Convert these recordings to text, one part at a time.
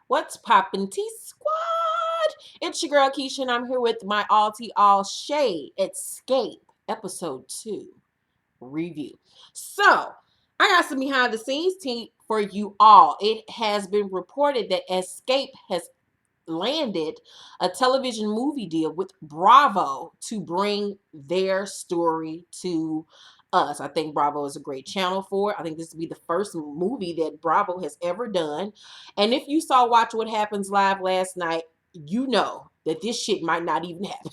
What's poppin' T Squad? It's your girl Keisha, and I'm here with my all tea all shade Xscape episode 2 review. So, I got some behind the scenes tea for you all. It has been reported that Xscape has landed a television movie deal with Bravo to bring their story to us. I think Bravo is a great channel for it. I think this will be the first movie that Bravo has ever done. And if you saw Watch What Happens Live last night, you know that this shit might not even happen.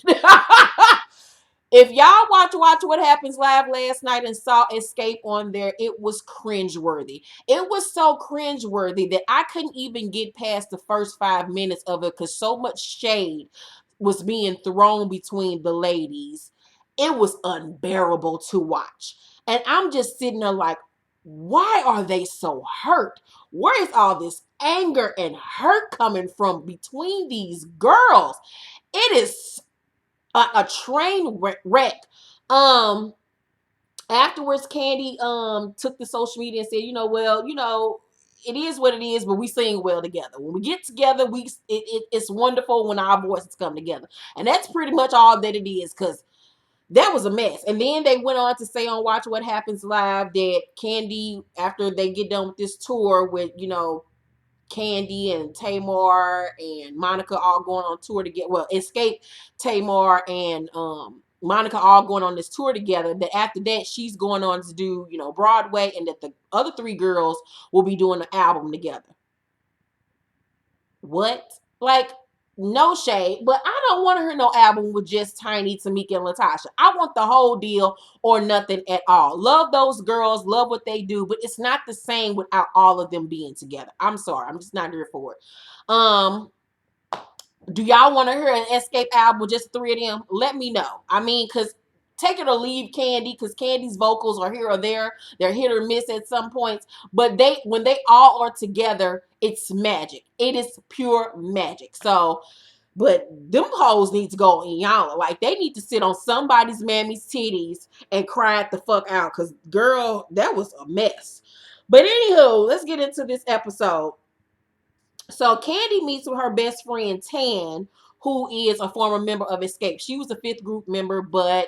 If y'all watch What Happens Live last night and saw Xscape on there, it was cringeworthy. It was so cringeworthy that I couldn't even get past the first 5 minutes of it because so much shade was being thrown between the ladies. It was unbearable to watch. And I'm just sitting there like, why are they so hurt? Where is all this anger and hurt coming from between these girls? It is a train wreck. Um, Afterwards, Kandi took the social media and said, it is what it is, but we sing well together. When we get together, it's wonderful when our voices come together, and that's pretty much all that it is. Because that was a mess. And then they went on to say on Watch What Happens Live that Kandi, after they get done with this tour with Kandi and Tamar and Monica all going on tour together. Well, Xscape, Tamar, and Monica all going on this tour together. That after that, she's going on to do, Broadway, and that the other three girls will be doing an album together. What? Like, no shade, but I don't want to hear no album with just Tiny, Tamika, and Latasha. I want the whole deal or nothing at all. Love those girls, love what they do, but it's not the same without all of them being together. I'm sorry, I'm just not here for it. Do y'all want to hear an Xscape album with just three of them? Let me know. I mean, because take it or leave Kandi, because Kandi's vocals are here or there. They're hit or miss at some points. But when they all are together, it's magic. It is pure magic. So, but them hoes need to go in y'all. Like, they need to sit on somebody's mammy's titties and cry it the fuck out. Because, girl, that was a mess. But anywho, let's get into this episode. So Kandi meets with her best friend Tan, who is a former member of Xscape. She was a fifth group member, but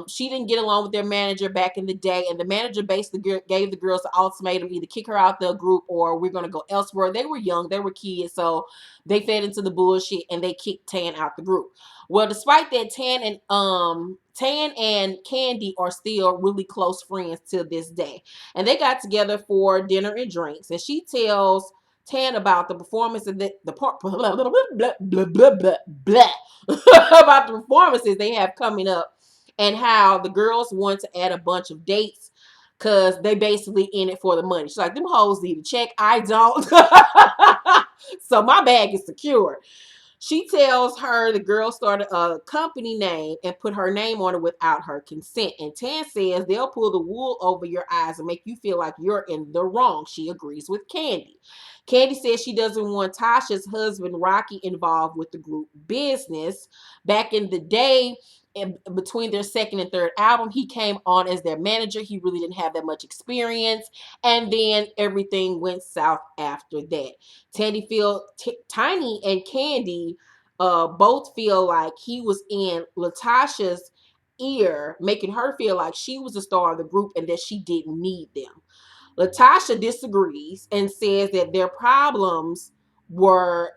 she didn't get along with their manager back in the day, and the manager basically gave the girls the ultimatum: either kick her out the group or we're gonna go elsewhere. They were young, they were kids, so they fed into the bullshit and they kicked Tan out the group. Well, despite that, Tan and Kandi are still really close friends to this day, and they got together for dinner and drinks. And she tells Tan about the performance of the part blah, blah, blah, blah, blah, blah, blah, blah, about the performances they have coming up, and how the girls want to add a bunch of dates because they basically in it for the money. She's like, them hoes need a check. I don't. So my bag is secure. She tells her the girl started a company name and put her name on it without her consent. And Tan says they'll pull the wool over your eyes and make you feel like you're in the wrong. She agrees with Kandi. Kandi says she doesn't want Tasha's husband, Rocky, involved with the group business. Back in the day, between their second and third album, he came on as their manager. He really didn't have that much experience. And then everything went south after that. Tiny and Kandi both feel like he was in Latasha's ear, making her feel like she was the star of the group and that she didn't need them. Latasha disagrees and says that their problems were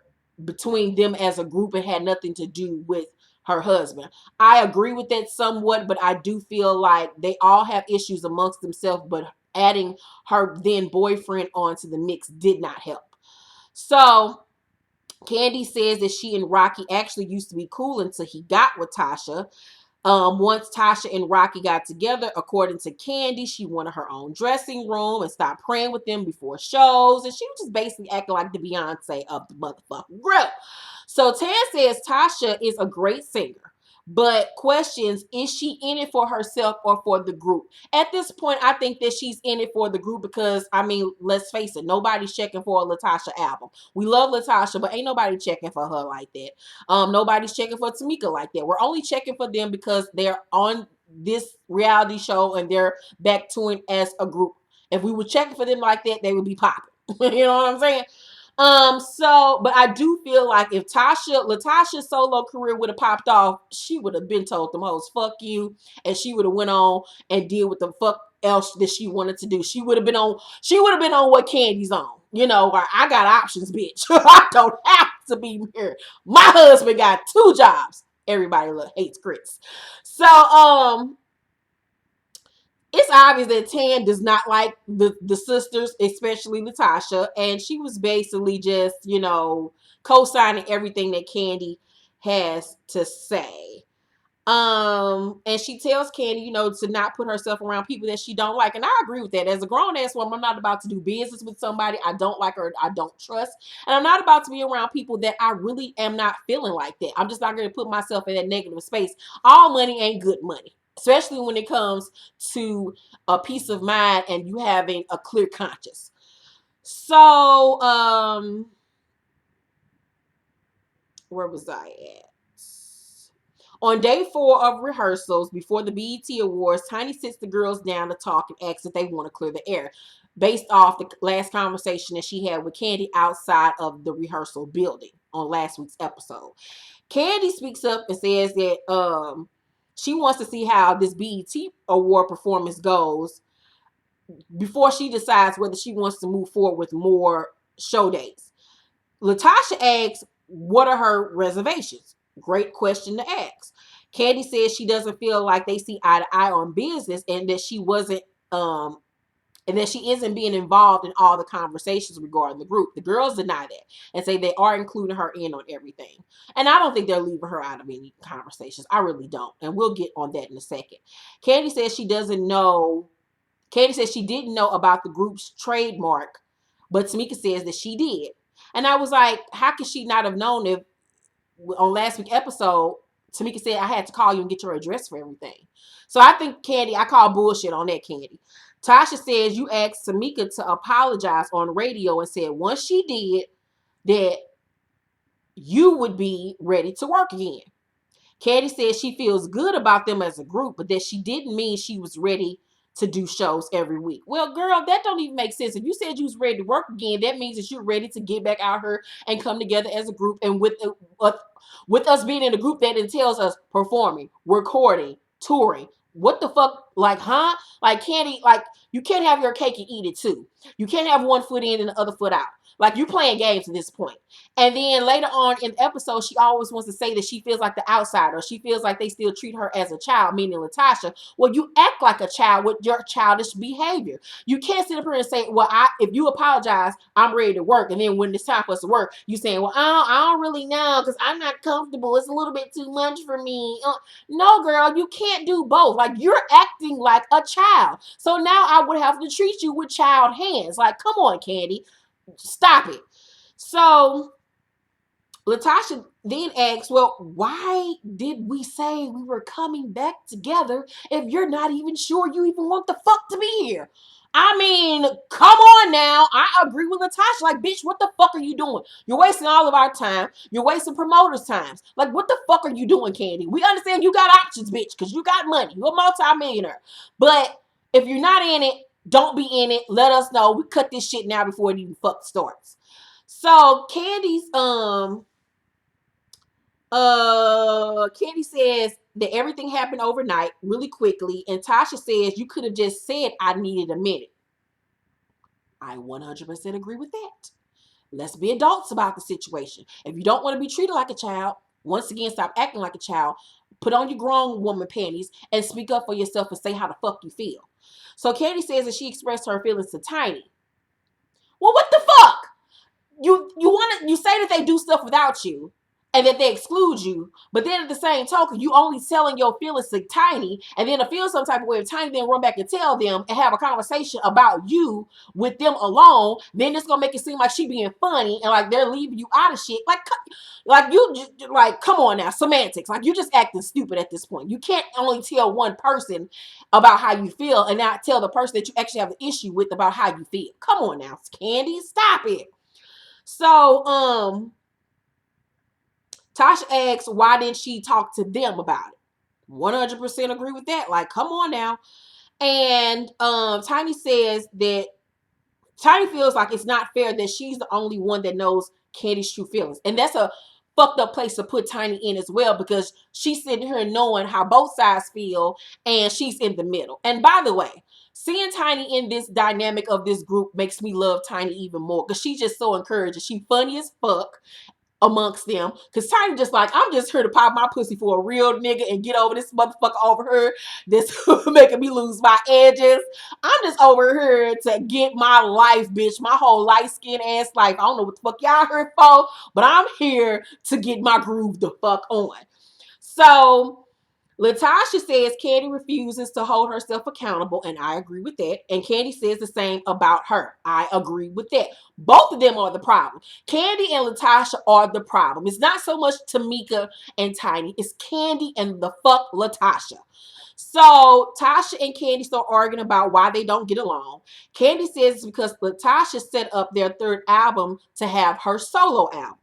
between them as a group and had nothing to do with her husband. I agree with that somewhat, but I do feel like they all have issues amongst themselves, but adding her then boyfriend onto the mix did not help. So Kandi says that she and Rocky actually used to be cool until he got with Tasha. Once Tasha and Rocky got together, according to Kandi, she wanted her own dressing room and stopped praying with them before shows. And she was just basically acting like the Beyonce of the motherfucking group. So Tan says Tasha is a great singer, but questions, is she in it for herself or for the group? At this point, I think that she's in it for the group because, I mean, let's face it, nobody's checking for a Latasha album. We love Latasha, but ain't nobody checking for her like that. Nobody's checking for Tamika like that. We're only checking for them because they're on this reality show and they're back touring as a group. If we were checking for them like that, they would be popping. You know what I'm saying? But I do feel like if Latasha's solo career would have popped off, she would have been told them hoes, fuck you, and she would have went on and did what the fuck else that she wanted to do. She would have been on what Kandi's on. You know, or I got options, bitch. I don't have to be here. My husband got 2 jobs. Everybody hates Chris. So it's obvious that Tan does not like the sisters, especially Natasha, and she was basically just, co-signing everything that Kandi has to say. And she tells Kandi, to not put herself around people that she don't like. And I agree with that. As a grown-ass woman, I'm not about to do business with somebody I don't like or I don't trust. And I'm not about to be around people that I really am not feeling like that. I'm just not going to put myself in that negative space. All money ain't good money, especially when it comes to a peace of mind and you having a clear conscience. So, where was I at? On day 4 of rehearsals before the BET Awards, Tiny sits the girls down to talk and asks if they want to clear the air, based off the last conversation that she had with Kandi outside of the rehearsal building on last week's episode. Kandi speaks up and says that she wants to see how this BET Award performance goes before she decides whether she wants to move forward with more show dates. Latasha asks, what are her reservations? Great question to ask. Kandi says she doesn't feel like they see eye to eye on business and that she isn't being involved in all the conversations regarding the group. The girls deny that and say they are including her in on everything. And I don't think they're leaving her out of any conversations. I really don't. And we'll get on that in a second. Kandi says she didn't know about the group's trademark, but Tamika says that she did. And I was like, how could she not have known if on last week's episode, Tamika said I had to call you and get your address for everything. So I think Kandi, I call bullshit on that, Kandi. Tasha says you asked Tamika to apologize on radio and said once she did that you would be ready to work again. Kandi says she feels good about them as a group, but that she didn't mean she was ready to do shows every week. Well, girl, that don't even make sense. If you said you was ready to work again, that means that you're ready to get back out here and come together as a group. And with us being in a group, that entails us performing, recording, touring. What the fuck? Like, huh? Like, Kandi, like, you can't have your cake and eat it too. You can't have one foot in and the other foot out. Like, you playing games at this point. And then later on in the episode, she always wants to say that she feels like the outsider. She feels like they still treat her as a child, meaning Latasha. Well, you act like a child with your childish behavior. You can't sit up here and say, well, if you apologize, I'm ready to work. And then when it's time for us to work, you saying, well, I don't really know because I'm not comfortable. It's a little bit too much for me. No, girl, you can't do both. Like, you're acting like a child. So now I would have to treat you with child hands. Like, come on, Kandi. Stop it. So Latasha then asks, well, why did we say we were coming back together if you're not even sure you even want the fuck to be here? I mean, come on now. I agree with Latasha. Like, bitch, what the fuck are you doing? You're wasting all of our time. You're wasting promoters' times. Like, what the fuck are you doing, Kandi? We understand you got options, bitch, because you got money. You're a multi-millionaire. But if you're not in it, don't be in it. Let us know. We cut this shit now before it even fuck starts. So Kandi's Kandi says that everything happened overnight, really quickly, and Tasha says you could have just said I needed a minute. I 100% agree with that. Let's be adults about the situation. If you don't want to be treated like a child, once again, stop acting like a child. Put on your grown woman panties and speak up for yourself and say how the fuck you feel. So Kandi says that she expressed her feelings to Tiny. Well, what the fuck? You say that they do stuff without you and that they exclude you, but then at the same token, you only telling your feelings to Tiny, and then to feel some type of way if Tiny then run back and tell them and have a conversation about you with them alone, then it's gonna make it seem like she being funny and like they're leaving you out of shit. Like you just, like, come on now, semantics. Like, you're just acting stupid at this point. You can't only tell one person about how you feel and not tell the person that you actually have an issue with about how you feel. Come on now, Kandi, stop it. So, Tasha asks, why didn't she talk to them about it? 100% agree with that. Like, come on now. And Tiny says that Tiny feels like it's not fair that she's the only one that knows Kandi's true feelings. And that's a fucked up place to put Tiny in as well, because she's sitting here knowing how both sides feel and she's in the middle. And by the way, seeing Tiny in this dynamic of this group makes me love Tiny even more, because she's just so encouraging. She's funny as fuck amongst them, because Tiny just like, I'm just here to pop my pussy for a real nigga and get over this motherfucker over her that's making me lose my edges. I'm just over here to get my life, bitch, my whole light skin ass life. I don't know what the fuck y'all here for, but I'm here to get my groove the fuck on. So Latasha says Kandi refuses to hold herself accountable, and I agree with that. And Kandi says the same about her. I agree with that. Both of them are the problem. Kandi and Latasha are the problem. It's not so much Tamika and Tiny. It's Kandi and the fuck Latasha. So Tasha and Kandi start arguing about why they don't get along. Kandi says it's because Latasha set up their third album to have her solo album,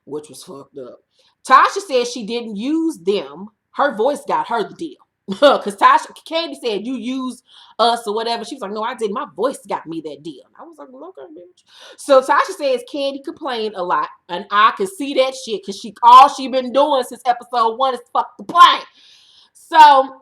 which was fucked up. Tasha said she didn't use them. Her voice got her the deal. Because Kandi said, you use us or whatever. She was like, no, I didn't. My voice got me that deal. I was like, well, okay, bitch. So Tasha says Kandi complained a lot. And I could see that shit, because all she been doing since episode 1 is fuck the plane. So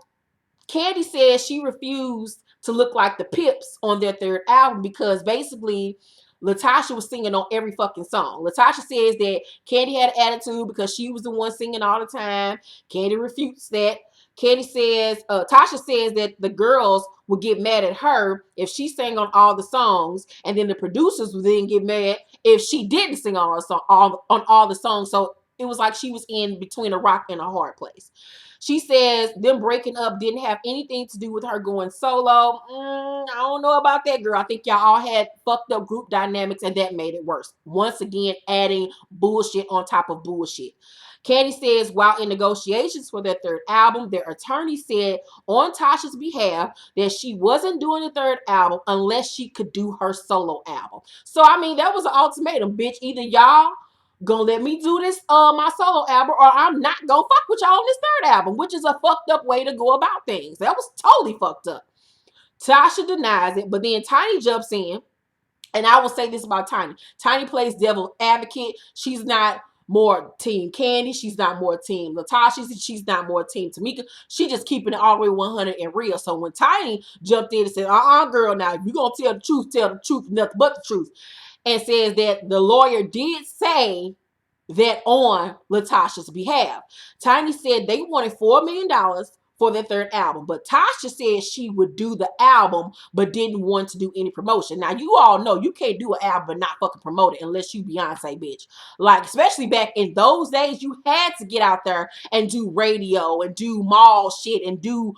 Kandi says she refused to look like the Pips on their third album, because basically Latasha was singing on every fucking song. Latasha says that Kandi had an attitude because she was the one singing all the time. Kandi refutes that. Kandi says, Tasha says that the girls would get mad at her if she sang on all the songs, and then the producers would then get mad if she didn't sing on all the songs. So it was like she was in between a rock and a hard place. She says them breaking up didn't have anything to do with her going solo. I don't know about that, girl. I think y'all all had fucked up group dynamics, and that made it worse. Once again, adding bullshit on top of bullshit. Kandi says while in negotiations for their third album, their attorney said on Tasha's behalf that she wasn't doing the third album unless she could do her solo album. So, I mean, that was an ultimatum, bitch. Either y'all gonna let me do this my solo album, or I'm not gonna fuck with y'all on this third album, which is a fucked up way to go about things. That was totally fucked up. Tasha denies it, but then Tiny jumps in, and I will say this about Tiny. Tiny plays devil advocate. She's not more team Kandi. She's not more team Latasha. She's not more team Tamika. She just keeping it all the way 100 and real. So when Tiny jumped in and said, girl, now if you gonna tell the truth, nothing but the truth, and says that the lawyer did say that on Latasha's behalf. Tiny said they wanted $4 million for their third album, but Tasha said she would do the album but didn't want to do any promotion. Now, you all know you can't do an album and not fucking promote it unless you Beyonce, bitch. Like, especially back in those days, you had to get out there and do radio and do mall shit and do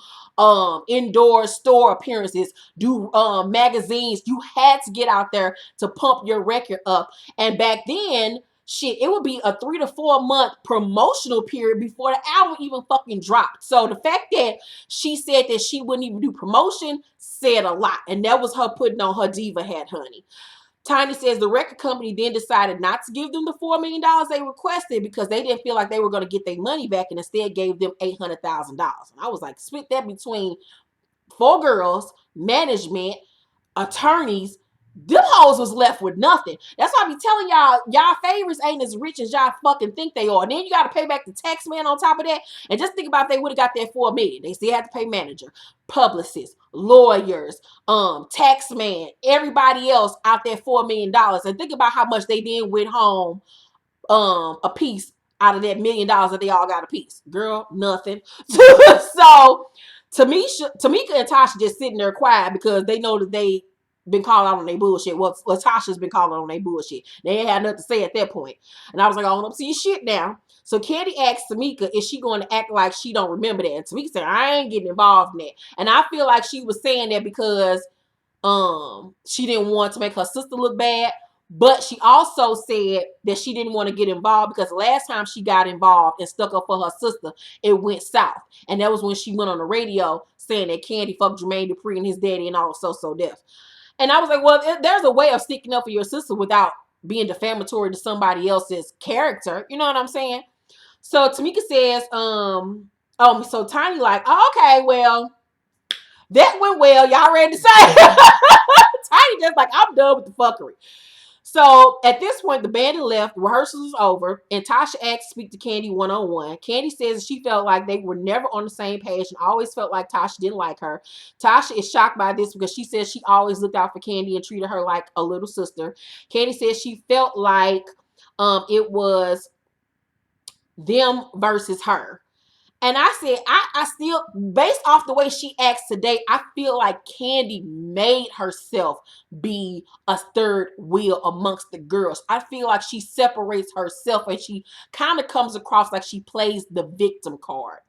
indoor store appearances, do magazines. You had to get out there to pump your record up. And back then, shit, it would be a 3 to 4 month promotional period before the album even fucking dropped. So the fact that she said that she wouldn't even do promotion said a lot. And that was her putting on her diva hat, honey. Tiny says the record company then decided not to give them the $4 million they requested because they didn't feel like they were going to get their money back, and instead gave them $800,000. And I was like, split that between 4 girls, management, attorneys. Them hoes was left with nothing. That's why I be telling y'all favorites ain't as rich as y'all fucking think they are. And then you got to pay back the tax man on top of that. And just think about if they would have got that $4 million. They still had to pay manager, publicists, lawyers, tax man, everybody else out there $4 million. And think about how much they then went home a piece out of that $1 million that they all got a piece. Girl, nothing. So Tamika and Tasha just sitting there quiet because they know that they been calling out on their bullshit. Well, Latasha's been calling on their bullshit. They ain't had nothing to say at that point. And I was like, I don't see your shit now. So Kandi asked Tamika, is she going to act like she don't remember that? And Tamika said, I ain't getting involved in that. And I feel like she was saying that because she didn't want to make her sister look bad. But she also said that she didn't want to get involved because last time she got involved and stuck up for her sister, it went south. And that was when she went on the radio saying that Kandi fucked Jermaine Dupri and his daddy and all so deaf. And I was like, well, there's a way of sticking up for your sister without being defamatory to somebody else's character. You know what I'm saying? So Tamika says, so Tiny like, oh, okay, well, that went well. Y'all ready to say? Tiny just like, I'm done with the fuckery. So at this point, the band had left, rehearsals was over, and Tasha asked to speak to Kandi one-on-one. Kandi says she felt like they were never on the same page and always felt like Tasha didn't like her. Tasha is shocked by this because she says she always looked out for Kandi and treated her like a little sister. Kandi says she felt like it was them versus her. And I said, I still, based off the way she acts today, I feel like Kandi made herself be a third wheel amongst the girls. I feel like she separates herself and she kind of comes across like she plays the victim card.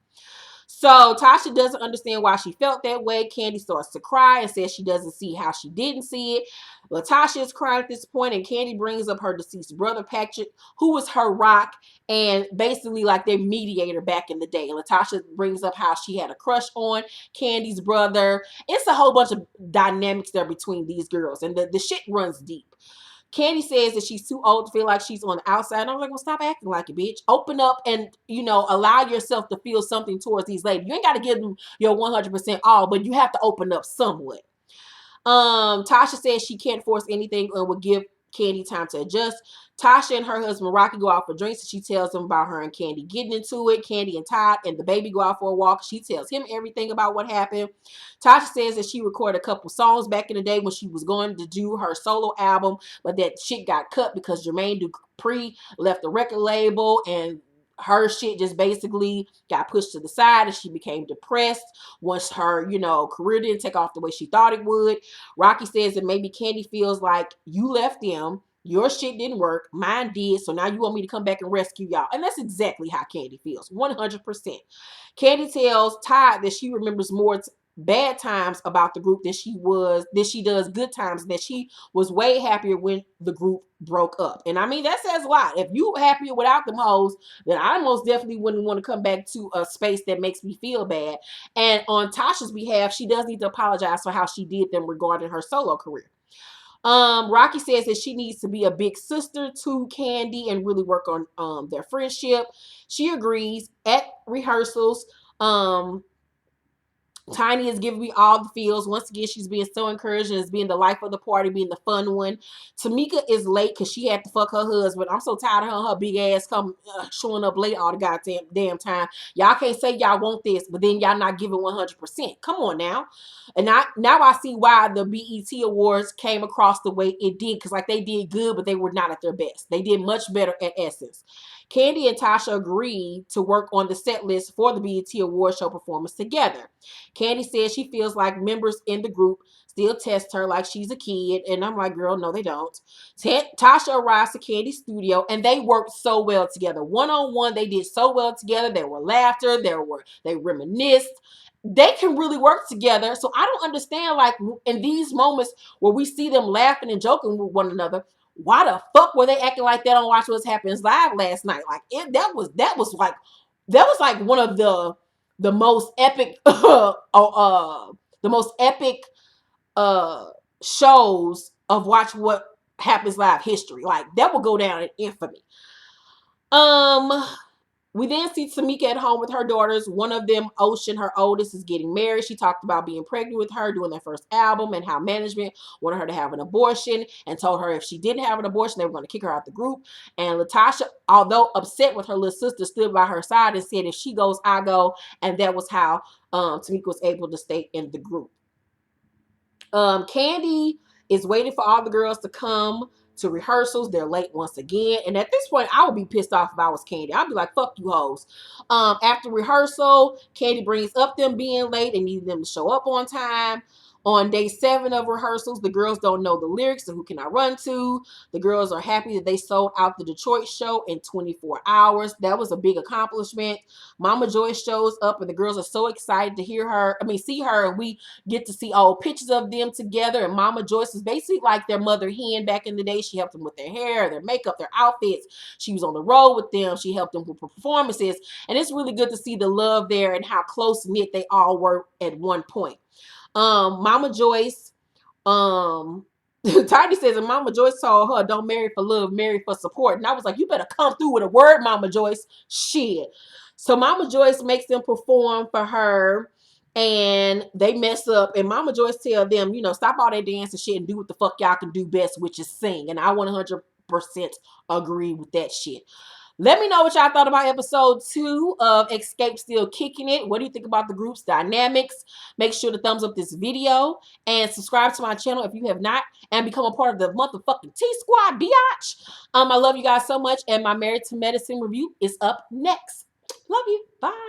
So Tasha doesn't understand why she felt that way. Kandi starts to cry and says she doesn't see how she didn't see it. Latasha is crying at this point, and Kandi brings up her deceased brother, Patrick, who was her rock and basically like their mediator back in the day. And Latasha brings up how she had a crush on Kandi's brother. It's a whole bunch of dynamics there between these girls, and the shit runs deep. Kandi says that she's too old to feel like she's on the outside. And I was like, well, stop acting like a bitch. Open up and, allow yourself to feel something towards these ladies. You ain't got to give them your 100% all, but you have to open up somewhat. Tasha says she can't force anything and will give Kandi time to adjust. Tasha and her husband Rocky go out for drinks, and she tells them about her and Kandi getting into it. Kandi and Todd and the baby go out for a walk. She tells him everything about what happened. Tasha says that she recorded a couple songs back in the day when she was going to do her solo album, but that shit got cut because Jermaine Dupri left the record label, and her shit just basically got pushed to the side, and she became depressed once her, career didn't take off the way she thought it would. Rocky says that maybe Kandi feels like you left them, your shit didn't work, mine did, so now you want me to come back and rescue y'all. And that's exactly how Kandi feels, 100%. Kandi tells Todd that she remembers more bad times about the group than she does good times, and that she was way happier when the group broke up. And I mean, that says a lot. If you happier without them hoes, then I most definitely wouldn't want to come back to a space that makes me feel bad. And on Tasha's behalf, she does need to apologize for how she did them regarding her solo career. Rocky says that she needs to be a big sister to Kandi and really work on their friendship. She agrees. At rehearsals, Tiny is giving me all the feels. Once again, she's being so encouraging as being the life of the party, being the fun one. Tamika is late because she had to fuck her husband. I'm so tired of her big ass showing up late all the goddamn damn time. Y'all can't say y'all want this, but then y'all not giving 100%. Come on now. And now I see why the BET Awards came across the way it did, because like they did good, but they were not at their best. They did much better at Essence. Kandi and Tasha agreed to work on the set list for the BET Award show performance together. Kandi says she feels like members in the group still test her like she's a kid. And I'm like, girl, no, they don't. Tasha arrives to Kandi's studio, and they worked so well together. One-on-one, they did so well together. There were laughter. They reminisced. They can really work together. So I don't understand, like, in these moments where we see them laughing and joking with one another, why the fuck were they acting like that on Watch What Happens Live last night? Like, that was like one of the most epic shows of Watch What Happens Live history. Like, that will go down in infamy. We then see Tamika at home with her daughters. One of them, Ocean, her oldest, is getting married. She talked about being pregnant with her, doing their first album, and how management wanted her to have an abortion and told her if she didn't have an abortion, they were going to kick her out the group. And Latasha, although upset with her little sister, stood by her side and said, if she goes, I go. And that was how Tamika was able to stay in the group. Kandi is waiting for all the girls to come to rehearsals. They're late once again. And at this point, I would be pissed off if I was Kandi. I'd be like, fuck you hoes. After rehearsal, Kandi brings up them being late and needing them to show up on time. On day 7 of rehearsals, the girls don't know the lyrics, so who can I run to? The girls are happy that they sold out the Detroit show in 24 hours. That was a big accomplishment. Mama Joyce shows up, and the girls are so excited to see her, and we get to see old pictures of them together. And Mama Joyce is basically like their mother hen back in the day. She helped them with their hair, their makeup, their outfits. She was on the road with them. She helped them with performances. And it's really good to see the love there and how close-knit they all were at one point. Mama Joyce, Tiny says, and Mama Joyce told her, don't marry for love, marry for support. And I was like, you better come through with a word, Mama Joyce. Shit. So Mama Joyce makes them perform for her. and they mess up, and Mama Joyce tell them, stop all that dancing shit and do what the fuck y'all can do best, which is sing. And I 100% agree with that shit. Let me know what y'all thought about episode 2 of Xscape Still Kicking It. What do you think about the group's dynamics? Make sure to thumbs up this video and subscribe to my channel if you have not, and become a part of the motherfucking T-Squad, biatch. I love you guys so much, and my Married to Medicine review is up next. Love you. Bye.